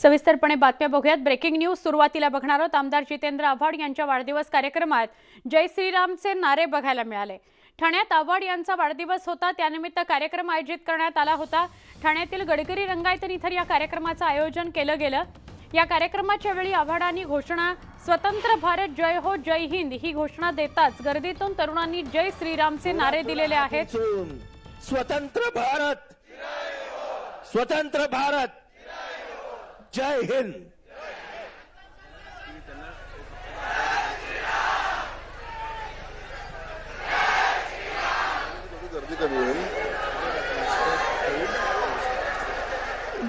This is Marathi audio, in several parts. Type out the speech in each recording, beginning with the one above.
सविस्तरपणे बातम्या बघूयात। ब्रेकिंग न्यूज सुरुवातीला बघणार आहोत। आमदार जितेंद्र आव्हाड यांच्या वाढदिवस कार्यक्रमात जय श्रीरामचे नारे बघायला मिळाले। ठाण्यात आव्हाड यांचा वाढदिवस होता, त्यानिमित्त कार्यक्रम आयोजित करण्यात आला होता। ठाण्यातील गडकरी रंगायतन इथे या कार्यक्रमाचं आयोजन केलं गेलं। या कार्यक्रमाच्या वेळी आव्हाडांनी घोषणा स्वतंत्र भारत जय हो जय हिंद ही घोषणा देताच गर्दीतून तरुणांनी जय श्रीरामचे नारे दिलेले आहेत। स्वतंत्र भारत, स्वतंत्र भारत, जय हिंद।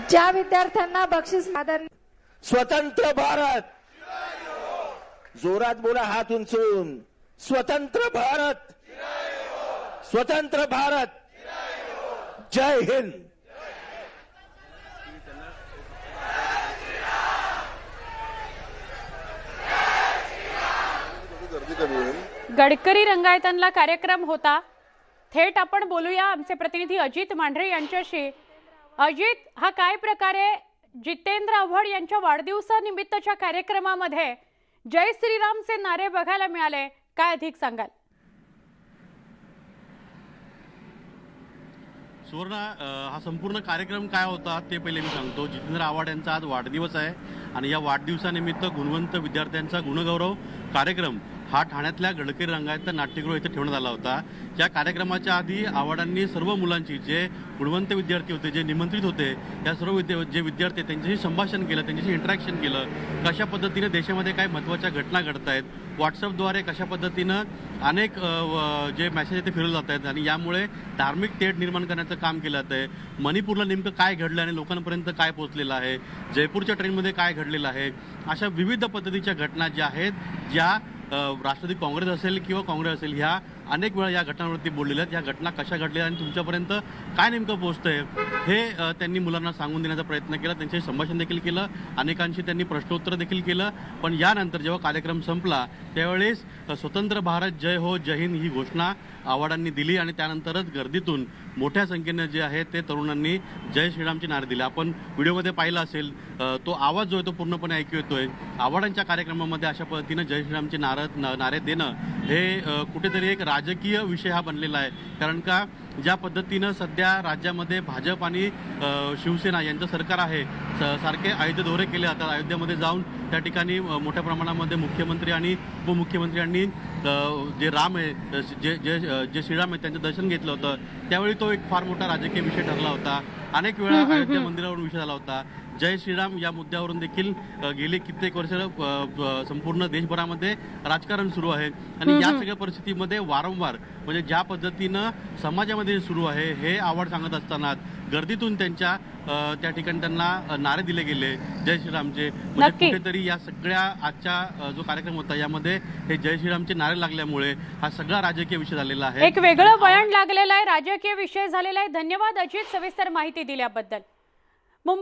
ज्या विद्यार्थ्यांना बक्षीस आदर स्वतंत्र भारत, जोरात बोला हात उंचून। स्वतंत्र भारत, स्वतंत्र भारत, जय हिंद। गडकरी रंगायतनला कार्यक्रम होता। थेट आपण बोलूया आमचे प्रतिनिधी अजित मांढरे यांच्याशी। अजित, हा काय प्रकार आहे? जितेंद्र आव्हाड यांच्या वाढदिवसानिमित्तच्या कार्यक्रमामध्ये जय श्रीरामचे नारे बघायला मिळाले, काय अधिक सांगाल? सुवर्ण, हा संपूर्ण कार्यक्रम काय होता ते पहिले मी सांगतो। जितेंद्र आव्हाड यांचा आज वाढदिवस आहे आणि या वाढदिवसानिमित्त गुणवंत विद्यार्थ्यांचा गुणगौरव कार्यक्रम हा ठाण्यातल्या गडकरी रंगायतन नाट्यगृह इथे ठेवण्यात आला होता। या कार्यक्रमाच्या आधी आव्हाडांनी सर्व मुलांची, जे गुणवंत विद्यार्थी होते, जे निमंत्रित होते, या सर्व जे विद्यार्थी त्यांच्याशी संभाषण केलं, त्यांच्याशी इंटरॅक्शन केलं। कशा पद्धतीने देशामध्ये काय महत्त्वाच्या घटना घडत आहेत, व्हॉट्सअपद्वारे कशा पद्धतीनं अनेक जे मेसेज ते फिरवले जात आहेत आणि यामुळे धार्मिक तेढ निर्माण करण्याचं काम केलं जात आहे। मणिपूरला नेमकं काय घडलं आणि लोकांपर्यंत काय पोहोचलेलं आहे, जयपूरच्या ट्रेनमध्ये काय घडलेलं आहे, अशा विविध पद्धतीच्या घटना ज्या आहेत, ज्या राष्ट्रवादी काँग्रेस असेल किंवा काँग्रेस असेल, ह्या अनेक वेळा या घटनांवरती बोललेल्या आहेत। या घटना कशा घडल्या आणि तुमच्यापर्यंत काय नेमकं पोहोचतंय हे त्यांनी मुलांना सांगून देण्याचा प्रयत्न केला। त्यांच्याशी संभाषण देखील केलं, अनेकांशी त्यांनी प्रश्नोत्तर देखील केलं। पण यानंतर जेव्हा कार्यक्रम संपला त्यावेळेस स्वतंत्र भारत जय हो जय हिंद ही घोषणा आव्हाडांनी दिली आणि त्यानंतरच गर्दीतून मोठ्या संख्येने जे आहे ते तरुणांनी जय श्रीरामचे नारे दिले। आपण व्हिडिओमध्ये पाहिलं असेल, तो आवाज जो आहे तो पूर्णपणे ऐकू येतोय। आव्हाडांच्या कार्यक्रमामध्ये अशा पद्धतीनं जय श्रीरामचे नारे देणं हे कुठेतरी एक राजकीय विषय हा बनलेला आहे। कारण का ज्या पद्धतीनं सध्या राज्यामध्ये भाजप आणि शिवसेना यांचं सरकार आहे, सारखे अयोध्ये दौरे केले जातात। अयोध्येमध्ये जाऊन त्या ठिकाणी मोठ्या प्रमाणामध्ये मुख्यमंत्री आणि उपमुख्यमंत्र्यांनी जे राम आहे, जे श्रीराम आहे त्यांचं दर्शन घेतलं होतं। त्यावेळी तो एक फार मोठा राजकीय विषय ठरला होता। अनेक वेळा अयोध्या मंदिरावरून विषय झाला होता। जय श्रीराम या मुद्द्यावरून देखील गेली कित्येक वर्ष संपूर्ण देशभरामध्ये राजकारण सुरू आहे आणि या सगळ्या परिस्थितीमध्ये वारंवार म्हणजे ज्या पद्धतीनं समाजामध्ये सुरू आहे हे आव्हाड सांगत असताना गर्दीतून त्या ठिकाणी त्यांना नारे दिले गेले जय श्रीरामचे। म्हणजे कुठेतरी या सगळ्या आजच्या जो कार्यक्रम होता यामध्ये हे जय श्रीरामचे नारे लागल्यामुळे हा सगळा राजकीय विषय झालेला आहे, एक वेगळं वळण लागलेलं आहे, राजकीय विषय झालेला आहे। धन्यवाद अजित, सविस्तर माहिती दिल्याबद्दल।